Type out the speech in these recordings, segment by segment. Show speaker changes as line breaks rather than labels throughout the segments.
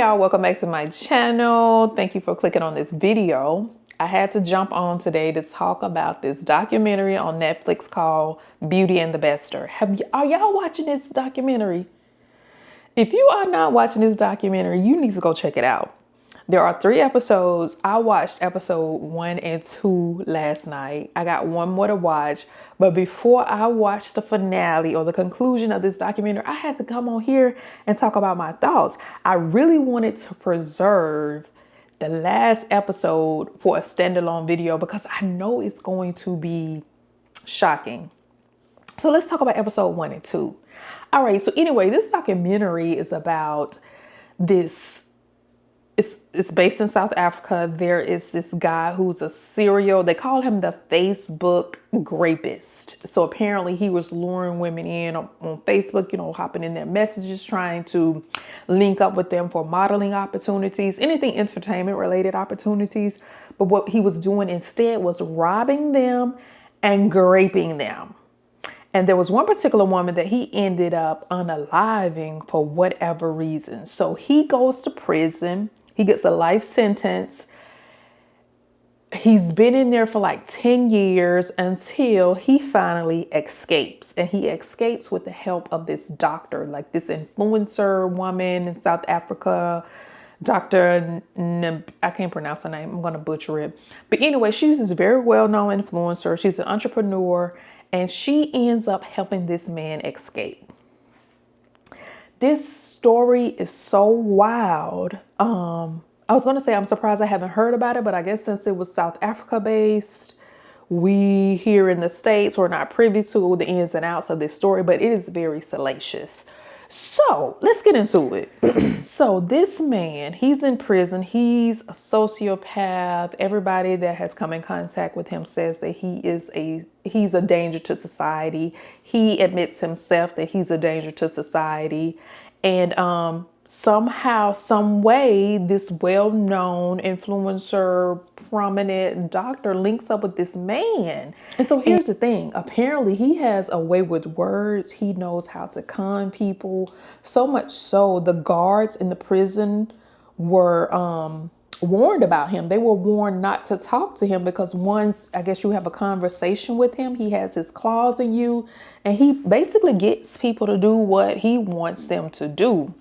y'all, welcome back to my channel. Thank you for clicking on this video. I had to jump on today to talk about this documentary on Netflix called Beauty and the Bester. Are y'all watching this documentary? If you are not watching this documentary, you need to go check it out. There are 3 episodes. I watched episode 1 and 2 last night. I got one more to watch. But before I watched the finale or the conclusion of this documentary, I had to come on here and talk about my thoughts. I really wanted to preserve the last episode for a standalone video because I know it's going to be shocking. So let's talk about episode 1 and 2. All right. So anyway, this documentary is about this. It's based in South Africa. There is this guy who's they call him the Facebook rapist. So apparently he was luring women in on Facebook, hopping in their messages, trying to link up with them for modeling opportunities, anything entertainment related opportunities. But what he was doing instead was robbing them and raping them. And there was one particular woman that he ended up unaliving for whatever reason. So he goes to prison. He gets a life sentence. He's been in there for like 10 years until he finally escapes. And he escapes with the help of this doctor, like this influencer woman in South Africa. I can't pronounce her name. I'm going to butcher it. But anyway, she's this very well-known influencer. She's an entrepreneur. And she ends up helping this man escape. This story is so wild. I was going to say I'm surprised I haven't heard about it, but I guess since it was South Africa based, we here in the States were not privy to the ins and outs of this story, but it is very salacious. So let's get into it. So this man, he's in prison. He's a sociopath. Everybody that has come in contact with him says that he's a danger to society. He admits himself that he's a danger to society. And somehow, some way, this well-known influencer, prominent doctor links up with this man. And so here's the thing. Apparently, he has a way with words. He knows how to con people. So much so, the guards in the prison were warned about him. They were warned not to talk to him because once, I guess, you have a conversation with him, he has his claws in you. And he basically gets people to do what he wants them to do.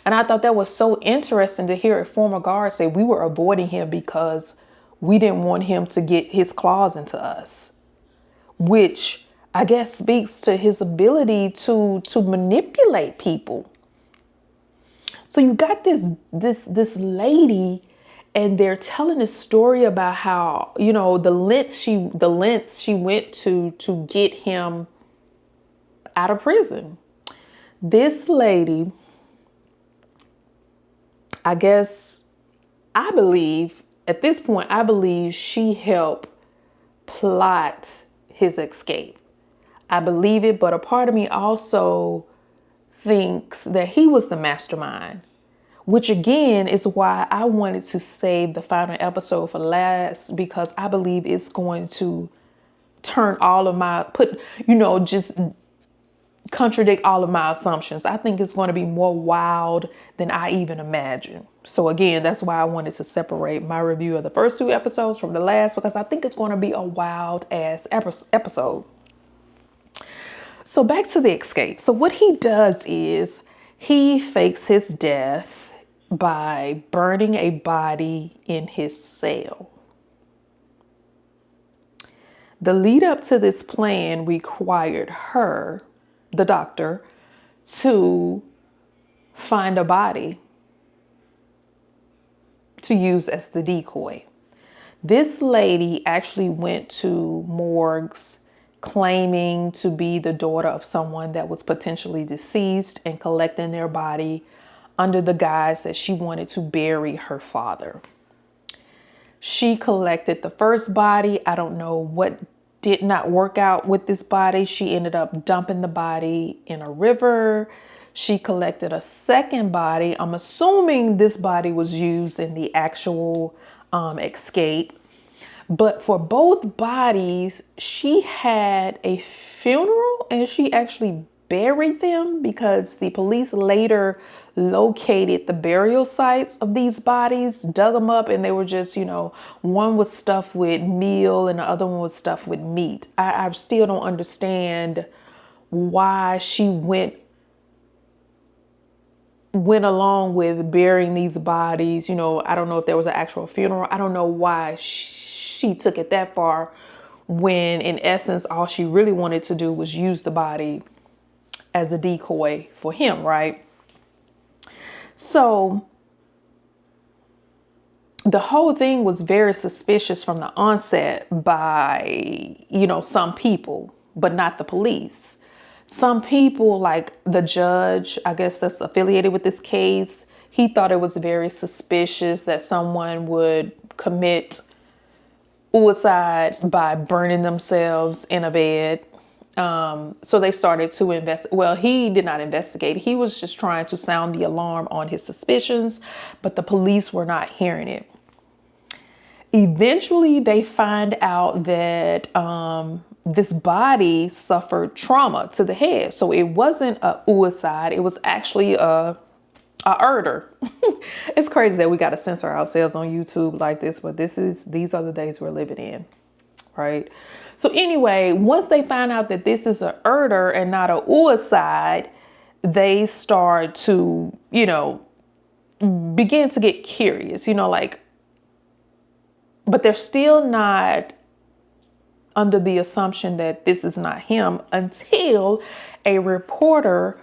And I thought that was so interesting to hear a former guard say we were avoiding him because we didn't want him to get his claws into us, which I guess speaks to his ability to manipulate people. So you got this lady, and they're telling a story about how, the lengths she went to get him out of prison. This lady, I believe she helped plot his escape. I believe it, but a part of me also thinks that he was the mastermind, which again is why I wanted to save the final episode for last, because I believe it's going to turn just contradict all of my assumptions. I think it's going to be more wild than I even imagined. So again, that's why I wanted to separate my review of the first 2 episodes from the last, because I think it's going to be a wild ass episode. So back to the escape. So what he does is he fakes his death by burning a body in his cell. The lead up to this plan required her, the doctor, to find a body to use as the decoy. This lady actually went to morgues claiming to be the daughter of someone that was potentially deceased and collecting their body under the guise that she wanted to bury her father. She collected the first body. I don't know what did not work out with this body. She ended up dumping the body in a river. She collected a second body. I'm assuming this body was used in the actual escape. But for both bodies, she had a funeral and she actually buried them, because the police later located the burial sites of these bodies, dug them up, and they were just, one was stuffed with meal and the other one was stuffed with meat. I still don't understand why she went along with burying these bodies. I don't know if there was an actual funeral. I don't know why she took it that far, when in essence, all she really wanted to do was use the body as a decoy for him, right? So the whole thing was very suspicious from the onset by, some people, but not the police. Some people, like the judge, I guess that's affiliated with this case, he thought it was very suspicious that someone would commit suicide by burning themselves in a bed. So they started to invest. Well, he did not investigate. He was just trying to sound the alarm on his suspicions, but the police were not hearing it. Eventually, they find out that this body suffered trauma to the head. So it wasn't a suicide. It was actually a murder. It's crazy that we got to censor ourselves on YouTube like this, but these are the days we're living in, right? So anyway, once they find out that this is a murder and not a suicide, they start to, begin to get curious, but they're still not under the assumption that this is not him, until a reporter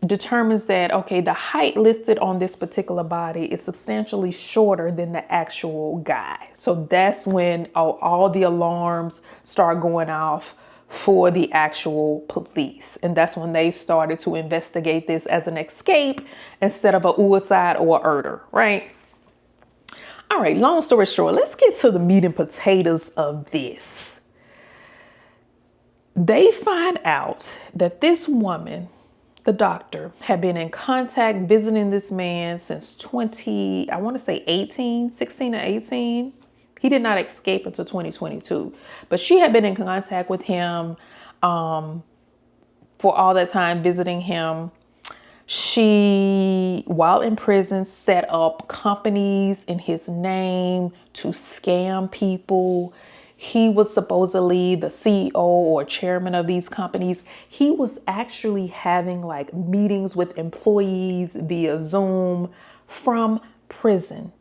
determines that, okay, the height listed on this particular body is substantially shorter than the actual guy. So that's when all the alarms start going off for the actual police. And that's when they started to investigate this as an escape instead of a suicide or a murder, right? All right, long story short, let's get to the meat and potatoes of this. They find out that this woman, the doctor, had been in contact visiting this man since 16 or 18. He did not escape until 2022, but she had been in contact with him for all that time, visiting him. She, while in prison, set up companies in his name to scam people. He was supposedly the CEO or chairman of these companies. He was actually having like meetings with employees via Zoom from prison.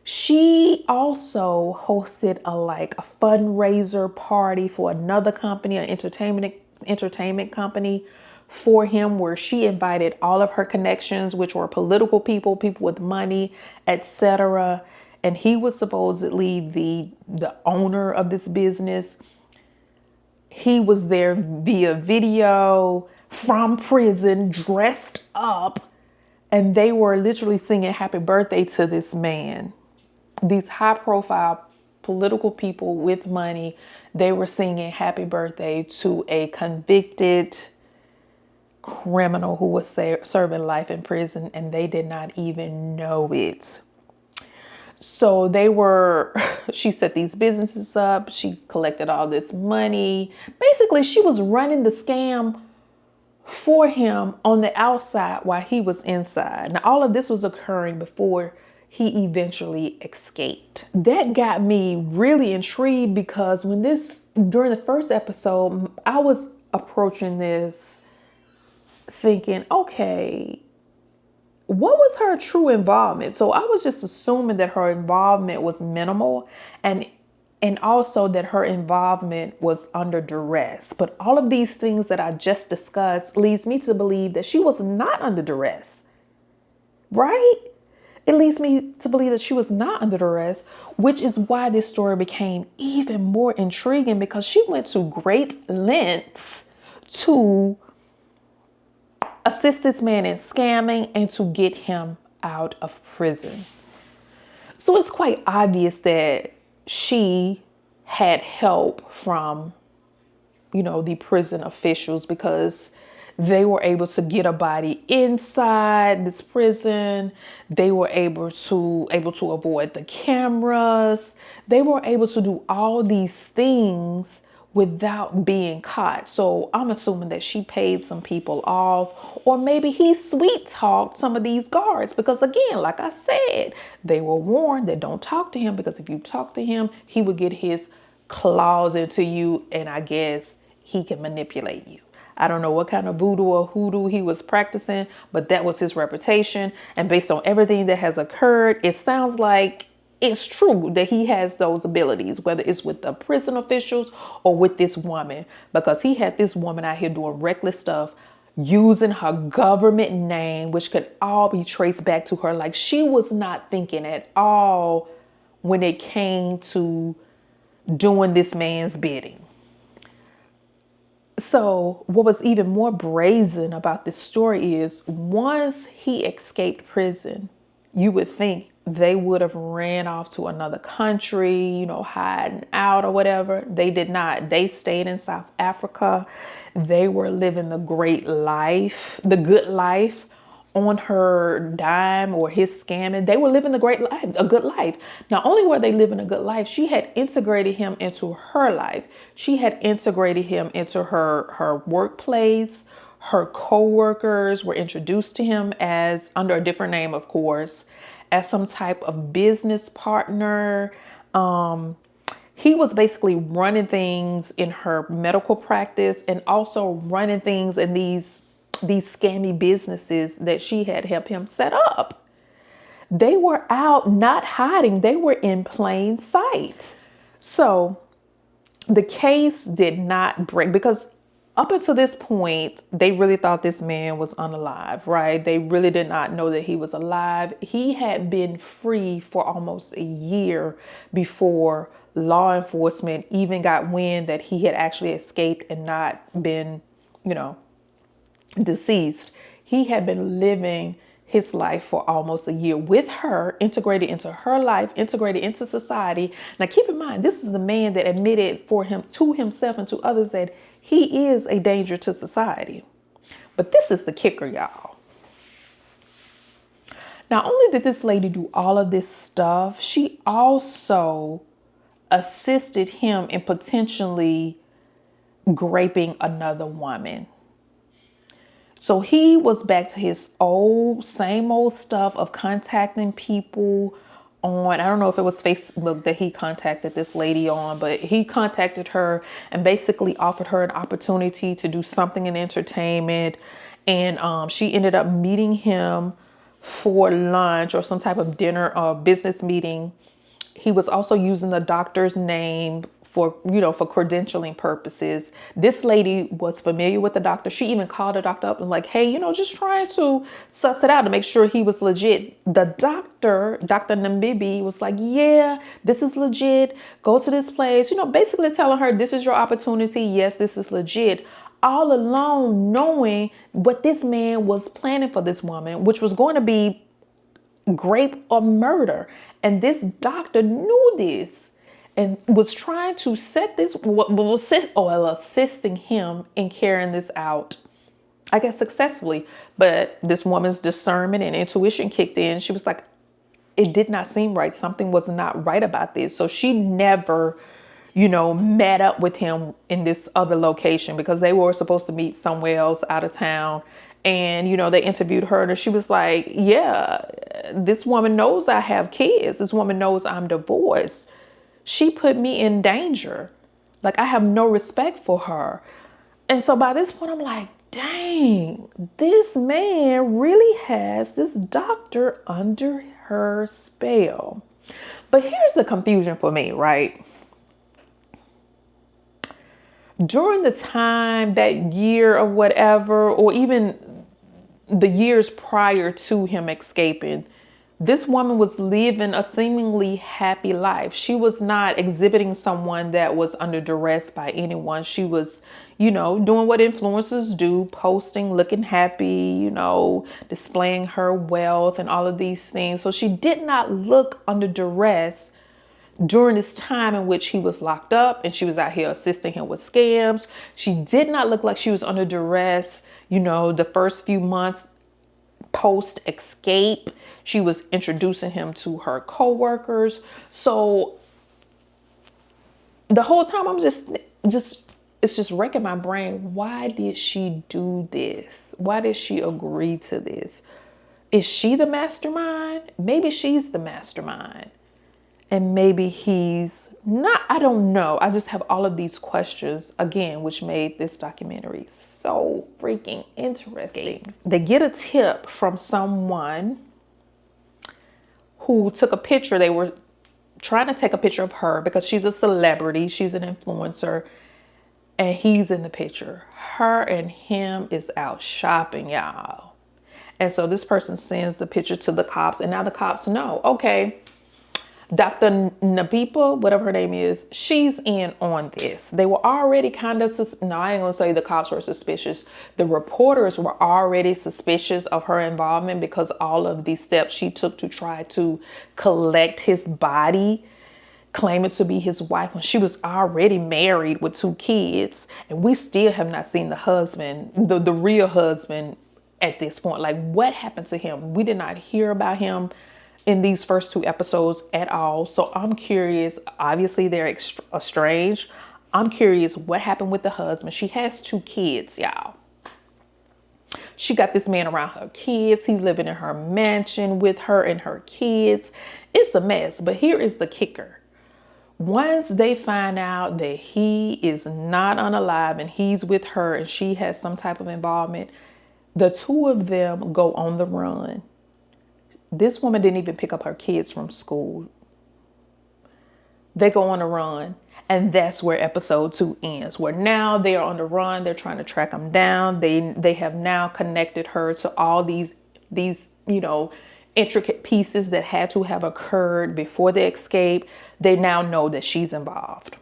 She also hosted a fundraiser party for another company, an entertainment company for him, where she invited all of her connections, which were political people with money, etc. And he was supposedly the owner of this business. He was there via video from prison, dressed up, and they were literally singing happy birthday to this man. These high profile political people with money, they were singing happy birthday to a convicted criminal who was serving life in prison, and they did not even know it. So she set these businesses up. She collected all this money. Basically, she was running the scam for him on the outside while he was inside. Now, all of this was occurring before he eventually escaped. That got me really intrigued, because during the first episode, I was approaching this thinking, okay, what was her true involvement? So I was just assuming that her involvement was minimal, and also that her involvement was under duress. But all of these things that I just discussed leads me to believe that she was not under duress, right? It leads me to believe that she was not under duress, which is why this story became even more intriguing, because she went to great lengths to assist this man in scamming and to get him out of prison. So it's quite obvious that she had help from, the prison officials, because they were able to get a body inside this prison. They were able to avoid the cameras. They were able to do all these things without being caught. So I'm assuming that she paid some people off, or maybe he sweet talked some of these guards, because again, like I said, they were warned that don't talk to him, because if you talk to him, he would get his claws into you, and I guess he can manipulate you. I don't know what kind of voodoo or hoodoo he was practicing, but that was his reputation. And based on everything that has occurred, it sounds like it's true that he has those abilities, whether it's with the prison officials or with this woman, because he had this woman out here doing reckless stuff, using her government name, which could all be traced back to her. Like, she was not thinking at all when it came to doing this man's bidding. So what was even more brazen about this story is once he escaped prison, you would think they would have ran off to another country, hiding out or whatever. They did not. They stayed in South Africa. They were living the great life, the good life, on her dime or his scamming. They were living the great life, a good life. Not only were they living a good life, she had integrated him into her life. She had integrated him into her workplace. Her co-workers were introduced to him as, under a different name, of course, as some type of business partner. He was basically running things in her medical practice and also running things in these scammy businesses that she had helped him set up. They were out not hiding. They were in plain sight. So the case did not break, because up until this point, they really thought this man was unalive, right? They really did not know that he was alive. He had been free for almost a year before law enforcement even got wind that he had actually escaped and not been, deceased. He had been living his life for almost a year with her, integrated into her life, integrated into society. Now, keep in mind, this is the man that admitted to himself and to others that he is a danger to society. But this is the kicker, y'all. Not only did this lady do all of this stuff, she also assisted him in potentially raping another woman. So he was back to his same old stuff of contacting people on, I don't know if it was Facebook that he contacted this lady on, but he contacted her and basically offered her an opportunity to do something in entertainment. And she ended up meeting him for lunch or some type of dinner or business meeting. He was also using the doctor's name for credentialing purposes. This lady was familiar with the doctor. She even called the doctor up and like, hey, just trying to suss it out to make sure he was legit. The doctor, Dr. Nambibi, was like, yeah, this is legit. Go to this place, basically telling her this is your opportunity. Yes, this is legit. All alone knowing what this man was planning for this woman, which was going to be rape or murder. And this doctor knew this and was trying to assisting him in carrying this out, I guess, successfully. But this woman's discernment and intuition kicked in. She was like, it did not seem right. Something was not right about this. So she never, met up with him in this other location, because they were supposed to meet somewhere else out of town. And, they interviewed her and she was like, yeah, this woman knows I have kids. This woman knows I'm divorced. She put me in danger. Like, I have no respect for her. And so by this point, I'm like, dang, this man really has this doctor under her spell. But here's the confusion for me, right? During the time, that year or whatever, or even the years prior to him escaping, this woman was living a seemingly happy life. She was not exhibiting someone that was under duress by anyone. She was, doing what influencers do, posting, looking happy, displaying her wealth and all of these things. So she did not look under duress during this time in which he was locked up and she was out here assisting him with scams. She did not look like she was under duress, the first few months post escape. She was introducing him to her co-workers. So the whole time I'm just it's just wrecking my brain. Why did she do this? Why did she agree to this? Is she the mastermind? Maybe she's the mastermind. And maybe he's not. I don't know. I just have all of these questions, again, which made this documentary so freaking interesting. They get a tip from someone who took a picture. They were trying to take a picture of her because she's a celebrity. She's an influencer. And he's in the picture. Her and him is out shopping, y'all. And so this person sends the picture to the cops. And now the cops know, okay, Dr. Nabipa, whatever her name is, she's in on this. They were already kind of, no, I ain't gonna say the cops were suspicious. The reporters were already suspicious of her involvement because all of these steps she took to try to collect his body, claiming to be his wife when she was already married with 2 kids. And we still have not seen the husband, the real husband at this point. Like, what happened to him? We did not hear about him in these first 2 episodes at all. So I'm curious. Obviously, they're estranged. I'm curious what happened with the husband. She has 2 kids, y'all. She got this man around her kids. He's living in her mansion with her and her kids. It's a mess. But here is the kicker. Once they find out that he is not unalive and he's with her and she has some type of involvement, the 2 of them go on the run. This woman didn't even pick up her kids from school. They go on a run. And that's where episode 2 ends, where now they are on the run. They're trying to track them down. They have now connected her to all these, intricate pieces that had to have occurred before the escape. They now know that she's involved.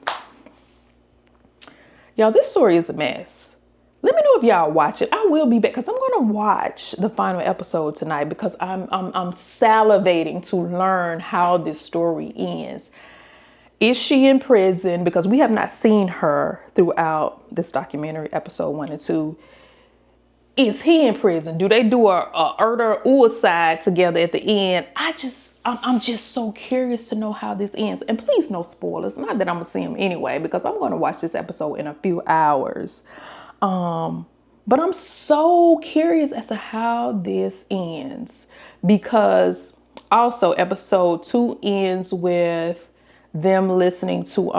Y'all, this story is a mess. Let me know if y'all watch it. I will be back because I'm going to watch the final episode tonight because I'm salivating to learn how this story ends. Is she in prison? Because we have not seen her throughout this documentary, episode 1 and 2. Is he in prison? Do they do a suicide together at the end? I'm just so curious to know how this ends. And please, no spoilers. Not that I'm gonna see them anyway, because I'm going to watch this episode in a few hours. But I'm so curious as to how this ends, because also episode 2 ends with them listening to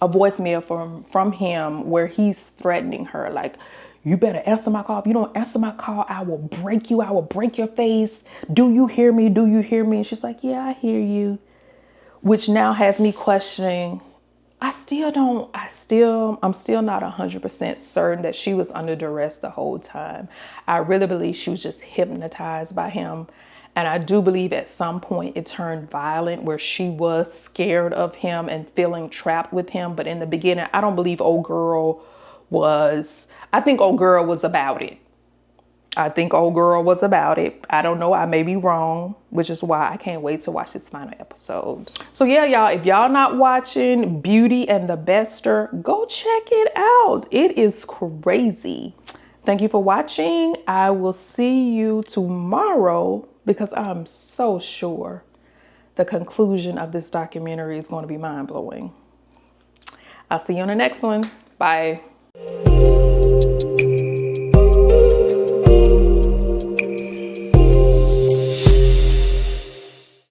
a voicemail from him where he's threatening her, like, you better answer my call. If you don't answer my call, I will break you. I will break your face. Do you hear me? Do you hear me? And she's like, yeah, I hear you. Which now has me questioning. I'm still not 100% certain that she was under duress the whole time. I really believe she was just hypnotized by him. And I do believe at some point it turned violent where she was scared of him and feeling trapped with him. But in the beginning, I don't believe old girl was. I think old girl was about it. I don't know. I may be wrong, which is why I can't wait to watch this final episode. So yeah, y'all, if y'all not watching Beauty and the Bester, go check it out. It is crazy. Thank you for watching. I will see you tomorrow because I'm so sure the conclusion of this documentary is going to be mind-blowing. I'll see you on the next one. Bye.